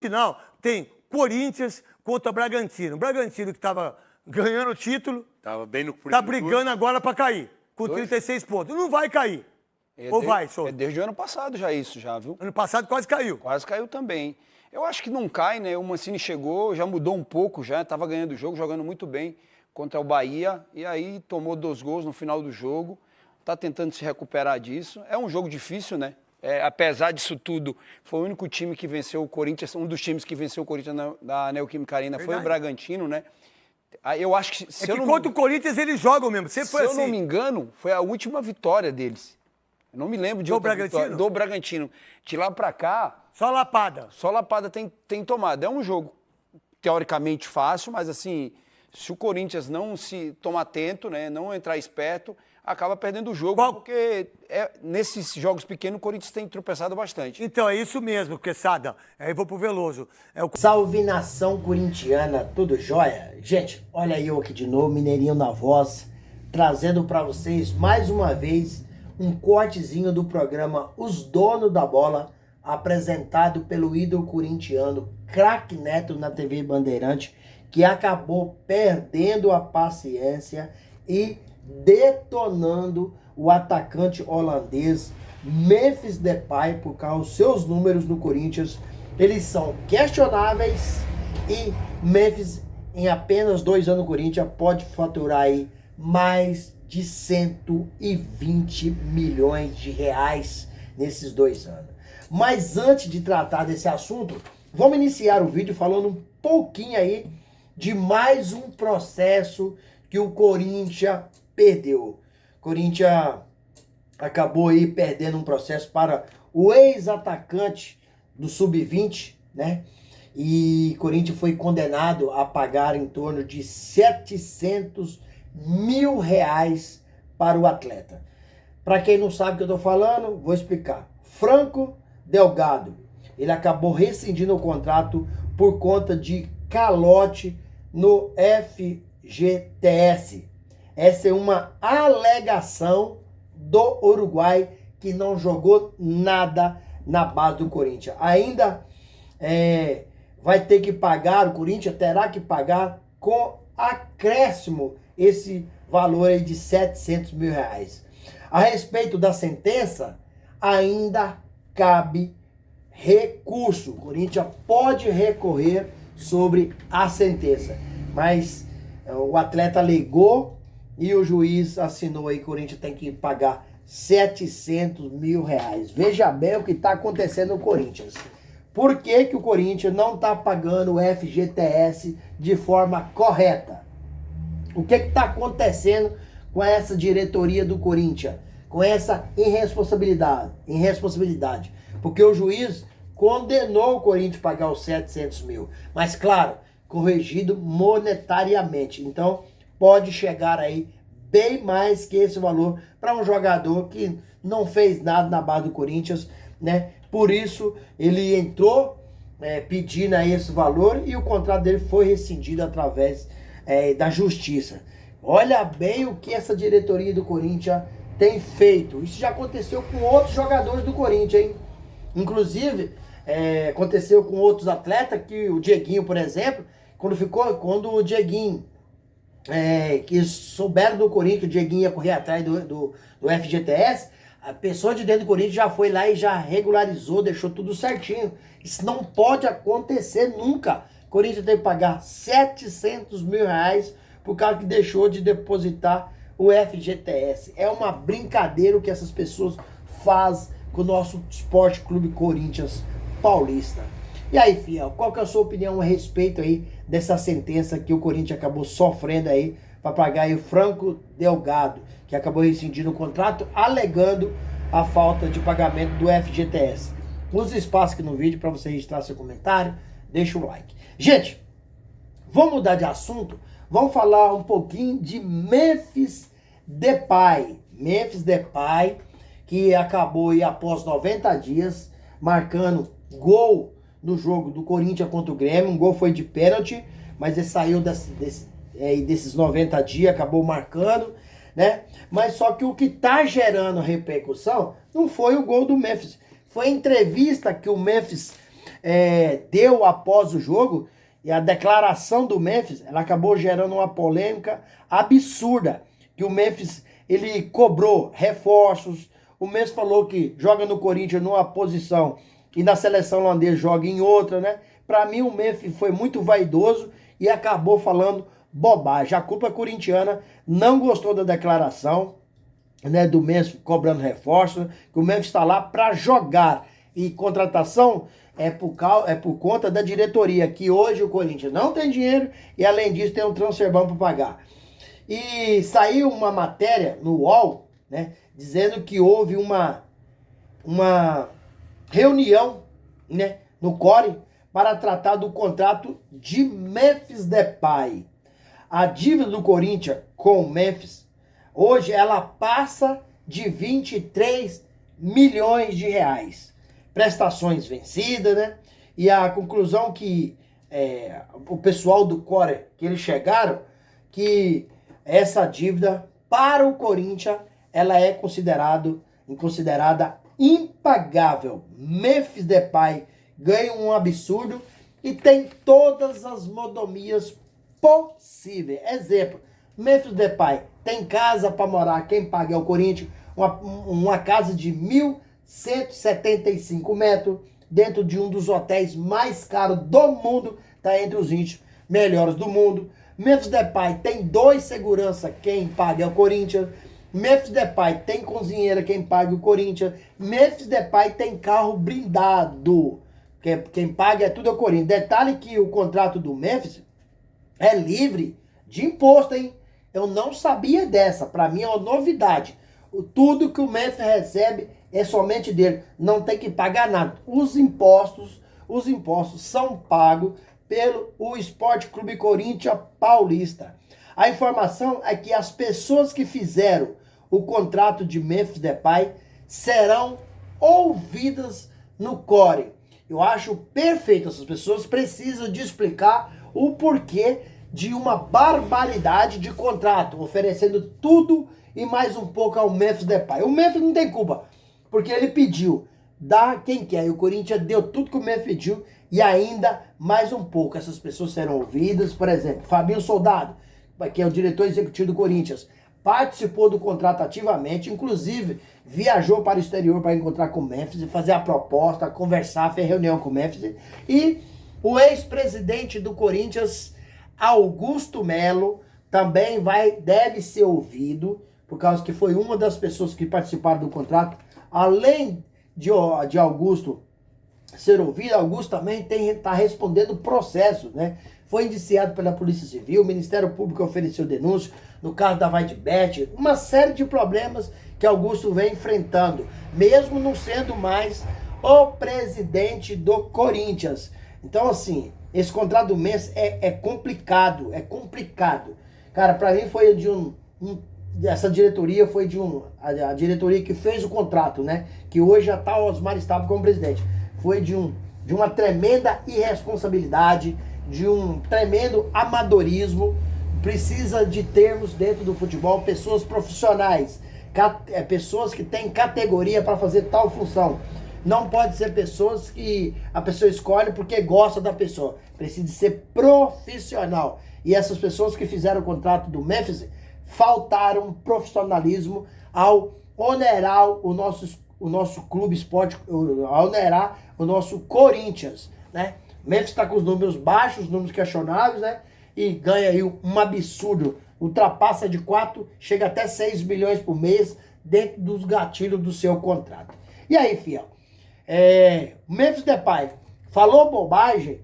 Final tem Corinthians contra Bragantino. O Bragantino que estava ganhando o título, Tava bem no tá brigando agora para cair, com 36 pontos. Não vai cair. Ou vai, Souza? É desde o ano passado já isso, já, viu? Ano passado quase caiu. Quase caiu também. Eu acho que não cai, né? O Mancini chegou, já mudou um pouco, já estava ganhando o jogo, jogando muito bem contra o Bahia, e aí tomou 2 gols no final do jogo, está tentando se recuperar disso. É um jogo difícil, né? Apesar disso tudo, foi o único time que venceu o Corinthians, um dos times que venceu o Corinthians na Neoquímica Arena foi o Bragantino, né? Eu acho que... Contra o Corinthians eles jogam mesmo, sempre foi assim. Se eu não me engano, foi a última vitória deles. Eu não me lembro de outra vitória. Do Bragantino. De lá pra cá... Só lapada. Só lapada tem tomado. É um jogo teoricamente fácil, mas assim, se o Corinthians não se tomar atento, né, não entrar esperto, acaba perdendo o jogo, porque nesses jogos pequenos o Corinthians tem tropeçado bastante. Então, é isso mesmo, Quesada. Aí eu vou pro Veloso. Salve nação corintiana, tudo jóia? Gente, olha aí eu aqui de novo, Mineirinho na voz, trazendo para vocês mais uma vez um cortezinho do programa Os Donos da Bola, apresentado pelo ídolo corintiano Craque Neto na TV Bandeirante, que acabou perdendo a paciência e detonando o atacante holandês Memphis Depay por causa dos seus números no Corinthians. Eles são questionáveis e Memphis, em apenas 2 anos no Corinthians, pode faturar aí mais de 120 milhões de reais nesses 2 anos. Mas antes de tratar desse assunto, vamos iniciar o vídeo falando um pouquinho aí de mais um processo que o Corinthians perdeu. O Corinthians acabou aí perdendo um processo para o ex-atacante do Sub-20, né? E o Corinthians foi condenado a pagar em torno de 700 mil reais para o atleta. Para quem não sabe o que eu estou falando, vou explicar. Franco Delgado, ele acabou rescindindo o contrato por conta de calote no FGTS. Essa é uma alegação do Uruguai, que não jogou nada na base do Corinthians. Ainda vai ter que pagar, o Corinthians terá que pagar com acréscimo esse valor aí de 700 mil reais. A respeito da sentença, ainda cabe recurso. O Corinthians pode recorrer sobre a sentença, mas o atleta alegou e o juiz assinou aí que o Corinthians tem que pagar 700 mil reais. Veja bem o que está acontecendo no Corinthians. Por que que o Corinthians não está pagando o FGTS de forma correta? O que está acontecendo com essa diretoria do Corinthians? Com essa irresponsabilidade? Porque o juiz condenou o Corinthians a pagar os 700 mil. Mas, claro, corrigido monetariamente. Então, pode chegar aí bem mais que esse valor para um jogador que não fez nada na base do Corinthians, né? Por isso, ele entrou pedindo aí esse valor e o contrato dele foi rescindido através da justiça. Olha bem o que essa diretoria do Corinthians tem feito. Isso já aconteceu com outros jogadores do Corinthians, hein? Inclusive, aconteceu com outros atletas, que o Dieguinho, por exemplo, quando o Dieguinho, que souberam do Corinthians, o Dieguinho ia correr atrás do FGTS, a pessoa de dentro do Corinthians já foi lá e já regularizou, deixou tudo certinho. Isso não pode acontecer nunca. O Corinthians tem que pagar 700 mil reais por causa que deixou de depositar o FGTS. É uma brincadeira o que essas pessoas fazem com o nosso Esporte Clube Corinthians Paulista. E aí, fiel, qual que é a sua opinião a respeito aí dessa sentença que o Corinthians acabou sofrendo aí para pagar aí o Franco Delgado, que acabou rescindindo o contrato, alegando a falta de pagamento do FGTS? Use espaço aqui no vídeo para você registrar seu comentário, deixa o like. Gente, vamos mudar de assunto, vamos falar um pouquinho de Memphis Depay. Memphis Depay, que acabou aí após 90 dias marcando gol no jogo do Corinthians contra o Grêmio. Um gol foi de pênalti, mas ele saiu desses 90 dias, acabou marcando, né? Mas só que o que tá gerando repercussão não foi o gol do Memphis, foi a entrevista que o Memphis deu após o jogo, e a declaração do Memphis, ela acabou gerando uma polêmica absurda, que o Memphis, ele cobrou reforços, o Memphis falou que joga no Corinthians numa posição e na seleção holandesa joga em outra, né? Para mim o Memphis foi muito vaidoso e acabou falando bobagem. A culpa corintiana não gostou da declaração, né, do Memphis cobrando reforços, que o Memphis está lá para jogar, e contratação é por conta da diretoria, que hoje o Corinthians não tem dinheiro e além disso tem um transfer ban para pagar. E saiu uma matéria no UOL, né, dizendo que houve uma reunião, né, no CORE para tratar do contrato de Memphis Depay. A dívida do Corinthians com o Memphis, hoje ela passa de 23 milhões de reais. Prestações vencidas, né? E a conclusão que o pessoal do CORE, que eles chegaram, que essa dívida para o Corinthians, ela é considerada impagável. Memphis Depay ganha um absurdo e tem todas as mordomias possíveis. Exemplo, Memphis Depay tem casa para morar, quem paga é o Corinthians, uma casa de 1.175 metros, dentro de um dos hotéis mais caros do mundo, está entre os 20 melhores do mundo. Memphis Depay tem 2 segurança, quem paga é o Corinthians. Memphis Depay tem cozinheira, quem paga é o Corinthians. Memphis Depay tem carro blindado, quem paga é tudo o Corinthians. Detalhe que o contrato do Memphis é livre de imposto, hein? Eu não sabia dessa, para mim é uma novidade. Tudo que o Memphis recebe é somente dele, não tem que pagar nada. Os impostos são pagos pelo Esporte Clube Corinthians Paulista. A informação é que as pessoas que fizeram o contrato de Memphis Depay serão ouvidas no CORE. Eu acho perfeito, essas pessoas precisam de explicar o porquê de uma barbaridade de contrato, oferecendo tudo e mais um pouco ao Memphis Depay. O Memphis não tem culpa, porque ele pediu, dá quem quer, e o Corinthians deu tudo que o Memphis pediu e ainda mais um pouco. Essas pessoas serão ouvidas. Por exemplo, Fabinho Soldado, que é o diretor executivo do Corinthians, participou do contrato ativamente, inclusive viajou para o exterior para encontrar com o Memphis e fazer a proposta, conversar, fez reunião com o Memphis. E o ex-presidente do Corinthians, Augusto Melo, também deve ser ouvido, por causa que foi uma das pessoas que participaram do contrato. Além de Augusto ser ouvido, Augusto também está respondendo processo, né? Foi indiciado pela Polícia Civil, o Ministério Público ofereceu denúncia, no caso da VaideBet, uma série de problemas que Augusto vem enfrentando, mesmo não sendo mais o presidente do Corinthians. Então, assim, esse contrato do Memphis é complicado, Cara, pra mim foi essa diretoria foi a diretoria que fez o contrato, né? Que hoje já tá o Osmar Estava como presidente. Foi de uma tremenda irresponsabilidade, de um tremendo amadorismo. Precisa de termos dentro do futebol pessoas profissionais, pessoas que têm categoria para fazer tal função. Não pode ser pessoas que a pessoa escolhe porque gosta da pessoa. Precisa ser profissional. E essas pessoas que fizeram o contrato do Memphis faltaram profissionalismo ao onerar o nosso clube esporte, ao onerar o nosso Corinthians, né? Memphis está com os números baixos, números questionáveis, né? E ganha aí um absurdo. Ultrapassa de 4, chega até 6 milhões por mês dentro dos gatilhos do seu contrato. E aí, fiel? Memphis Depay falou bobagem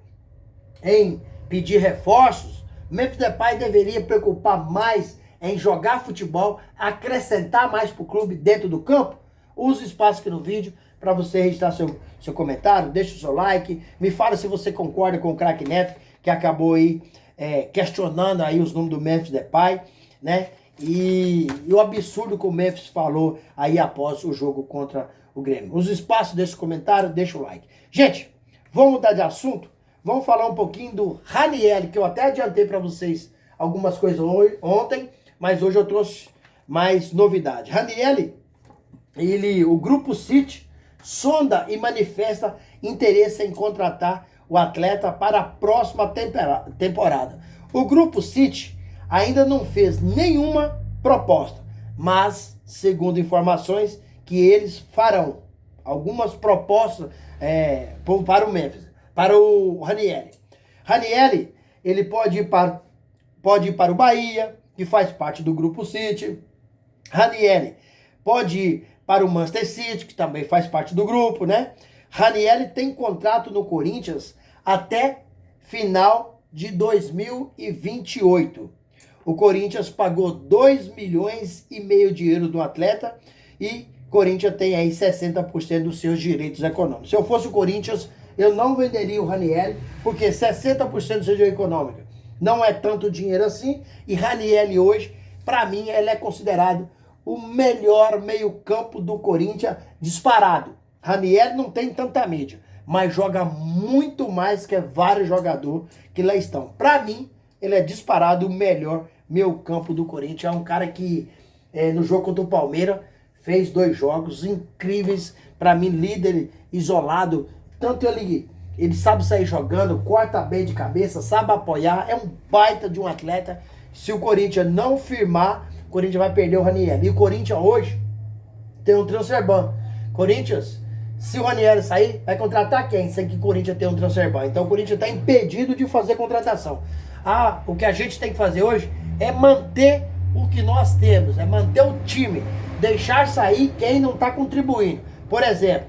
em pedir reforços. Memphis Depay deveria preocupar mais em jogar futebol, acrescentar mais para o clube dentro do campo. Use o espaço aqui no vídeo para você registrar seu comentário, deixa o seu like, me fala se você concorda com o craque Neto, que acabou aí questionando aí os números do Memphis Depay, né? E o absurdo que o Memphis falou aí após o jogo contra o Grêmio. Use o espaço, deixa o comentário, deixa o like. Gente, vamos mudar de assunto? Vamos falar um pouquinho do Ranieri, que eu até adiantei para vocês algumas coisas ontem, mas hoje eu trouxe mais novidade. Ranieri, o Grupo City sonda e manifesta interesse em contratar o atleta para a próxima temporada. O Grupo City ainda não fez nenhuma proposta, mas, segundo informações, que eles farão algumas propostas para o Memphis, para o Ranieri. Ranieri, ele pode ir para o Bahia, que faz parte do Grupo City. Ranieri pode ir para o Manchester City, que também faz parte do grupo, né? Ranieri tem contrato no Corinthians até final de 2028. O Corinthians pagou 2,5 milhões de euros do atleta e o Corinthians tem aí 60% dos seus direitos econômicos. Se eu fosse o Corinthians, eu não venderia o Ranieri, porque 60% do seu direito econômico não é tanto dinheiro assim, e Ranieri hoje, para mim, ele é considerado o melhor meio-campo do Corinthians disparado. Ranieri não tem tanta mídia, mas joga muito mais que vários jogadores que lá estão. Para mim, ele é disparado o melhor meio-campo do Corinthians. É um cara que, no jogo contra o Palmeiras, fez 2 jogos incríveis. Para mim, líder isolado. Tanto ele sabe sair jogando, corta bem de cabeça, sabe apoiar. É um baita de um atleta. Se o Corinthians não firmar, o Corinthians vai perder o Ranieri. E o Corinthians hoje tem um transfer ban. Corinthians, se o Ranieri sair, vai contratar quem? Sem que o Corinthians tenha um transfer ban. Então o Corinthians está impedido de fazer contratação. O que a gente tem que fazer hoje é manter o que nós temos, é manter o time, deixar sair quem não está contribuindo. Por exemplo,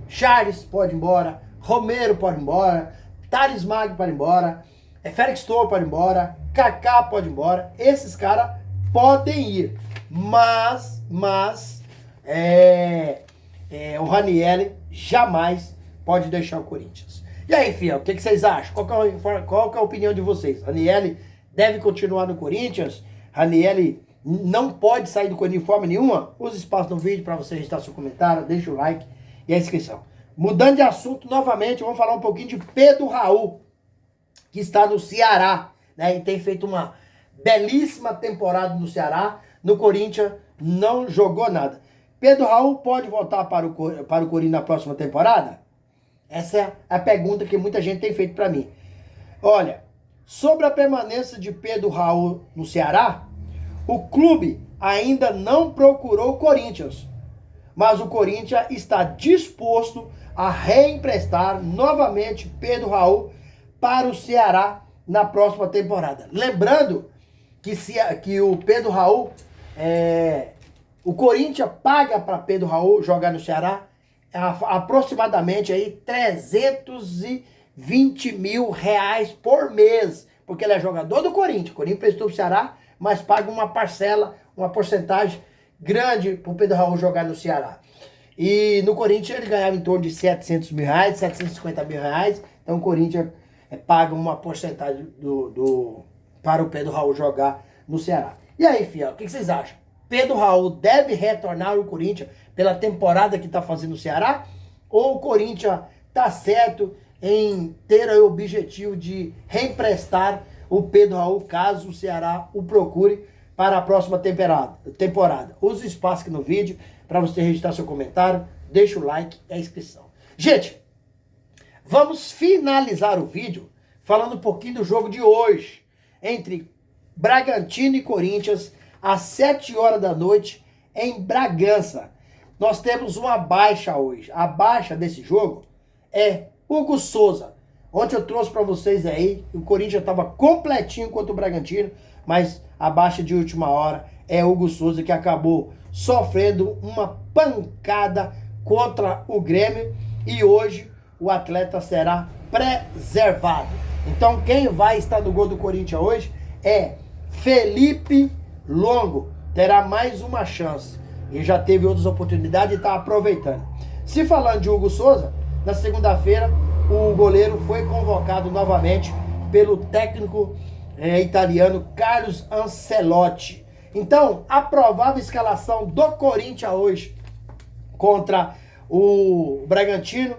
Charles pode ir embora, Romero pode ir embora, Thales Magno pode ir embora, Félix Torres pode ir embora, Kaká pode ir embora. Esses caras podem ir, mas o Ranieri jamais pode deixar o Corinthians. E aí, fiel, o que vocês acham? Qual que é a opinião de vocês? Ranieri deve continuar no Corinthians? Ranieri não pode sair do Corinthians de forma nenhuma? Use espaço no vídeo para você registrar seu comentário, deixa o like e a inscrição. Mudando de assunto novamente, vamos falar um pouquinho de Pedro Raul, que está no Ceará, né? E tem feito uma belíssima temporada no Ceará. No Corinthians não jogou nada. Pedro Raul pode voltar para o Corinthians na próxima temporada? Essa é a pergunta que muita gente tem feito para mim. Olha, sobre a permanência de Pedro Raul no Ceará, o clube ainda não procurou o Corinthians, mas o Corinthians está disposto a reemprestar novamente Pedro Raul para o Ceará na próxima temporada. Lembrando que o Pedro Raul, o Corinthians paga para Pedro Raul jogar no Ceará aproximadamente aí 320 mil reais por mês, porque ele é jogador do Corinthians. O Corinthians prestou para o Ceará, mas paga uma parcela, uma porcentagem grande para o Pedro Raul jogar no Ceará. E no Corinthians ele ganhava em torno de 700 mil reais, 750 mil reais. Então o Corinthians paga uma porcentagem para o Pedro Raul jogar no Ceará. E aí, fiel, o que vocês acham? Pedro Raul deve retornar ao Corinthians pela temporada que está fazendo no Ceará? Ou o Corinthians está certo em ter o objetivo de reemprestar o Pedro Raul caso o Ceará o procure para a próxima temporada? Use o espaço aqui no vídeo para você registrar seu comentário, deixa o like e a inscrição. Gente, vamos finalizar o vídeo falando um pouquinho do jogo de hoje entre Bragantino e Corinthians às 7 horas da noite em Bragança. Nós temos uma baixa hoje. A baixa desse jogo é Hugo Souza. Ontem eu trouxe para vocês aí, o Corinthians estava completinho contra o Bragantino, mas a baixa de última hora é Hugo Souza, que acabou sofrendo uma pancada contra o Grêmio e hoje o atleta será preservado. Então quem vai estar no gol do Corinthians hoje é Felipe Longo. Terá mais uma chance. Ele já teve outras oportunidades e está aproveitando. Se falando de Hugo Souza, na segunda-feira o goleiro foi convocado novamente pelo técnico italiano Carlos Ancelotti. Então, a provável escalação do Corinthians hoje contra o Bragantino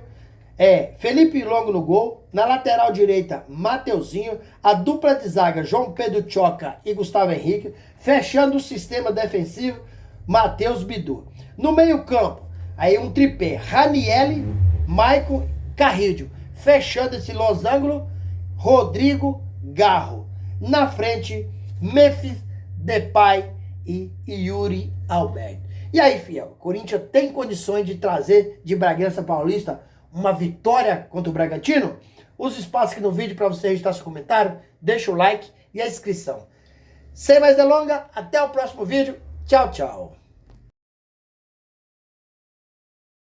é Felipe Longo no gol, na lateral direita Mateuzinho, a dupla de zaga João Pedro Choca e Gustavo Henrique, fechando o sistema defensivo Matheus Bidu. No meio campo, aí um tripé, Ranieri, Maicon Carrillo. Fechando esse losango, Rodrigo Garro. Na frente, Memphis Depay e Yuri Alberto. E aí, fiel, Corinthians tem condições de trazer de Bragança Paulista uma vitória contra o Bragantino? Use o espaço aqui no vídeo para você registrar seu comentário, deixa o like e a inscrição. Sem mais delongas, até o próximo vídeo. Tchau, tchau.